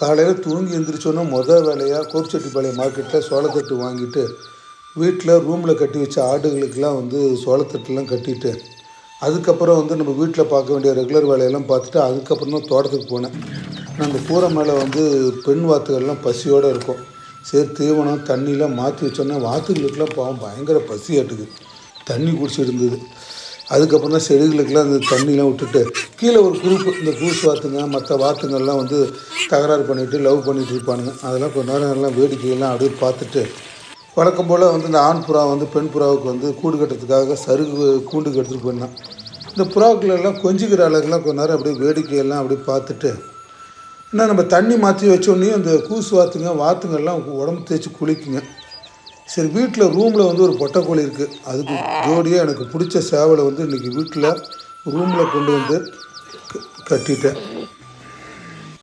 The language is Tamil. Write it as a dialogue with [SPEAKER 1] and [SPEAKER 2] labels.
[SPEAKER 1] காலையில் தூங்கி எழுந்திரிச்சோன்னா மொதல் வேலையாக கோபிச்செட்டிப்பாளையம் மார்க்கெட்டில் சோளத்தட்டு வாங்கிட்டு வீட்டில் ரூமில் கட்டி வச்ச ஆடுகளுக்கெல்லாம் வந்து சோளத்தட்டுலாம் கட்டிட்டு அதுக்கப்புறம் வந்து நம்ம வீட்டில் பார்க்க வேண்டிய ரெகுலர் வேலையெல்லாம் பார்த்துட்டு அதுக்கப்புறம் தான் தோட்டத்துக்கு போனேன். அந்த கூரை மேலே வந்து பெண் வாத்துகள்லாம் பசியோடு இருக்கும். சரி தீவனம் தண்ணிலாம் மாற்றி வச்சோன்னா வாத்துகளுக்கெல்லாம் பாவம் பயங்கர பசியாட்டுக்கு தண்ணி குடிச்சிட்டு இருந்தது. அதுக்கப்புறம் தான் செடிகளுக்கெல்லாம் அந்த தண்ணிலாம் விட்டுட்டு கீழே ஒரு குரூப்பு இந்த கூஸ் வாத்துங்க மற்ற வாத்துங்கள்லாம் வந்து தகராறு பண்ணிவிட்டு லவ் பண்ணிகிட்டு இருப்பானுங்க. அதெல்லாம் கொஞ்சம் நேரம் எல்லாம் வேடிக்கையெல்லாம் அப்படியே பார்த்துட்டு வழக்கம் போல் வந்து இந்த ஆண் புறா வந்து பெண் புறாவுக்கு வந்து கூடு கட்டுறதுக்காக சருகு கூண்டுக்கு எடுத்துகிட்டு போயிருந்தேன். இந்த புறாக்களெல்லாம் கொஞ்சிக்கிற அளவுக்குலாம் கொஞ்ச நேரம் அப்படியே வேடிக்கையெல்லாம் அப்படியே பார்த்துட்டு ஏன்னா நம்ம தண்ணி மாற்றி வச்சோடனே அந்த கூசு வாத்துங்கள்லாம் உடம்பு தேய்ச்சி குளிக்குங்க. சரி வீட்டில் ரூமில் வந்து ஒரு பொட்டைக்கோழி இருக்குது. அதுக்கு ஜோடியாக எனக்கு பிடிச்ச சேவலை வந்து இன்றைக்கி வீட்டில் ரூமில் கொண்டு வந்து கட்டிட்டேன்.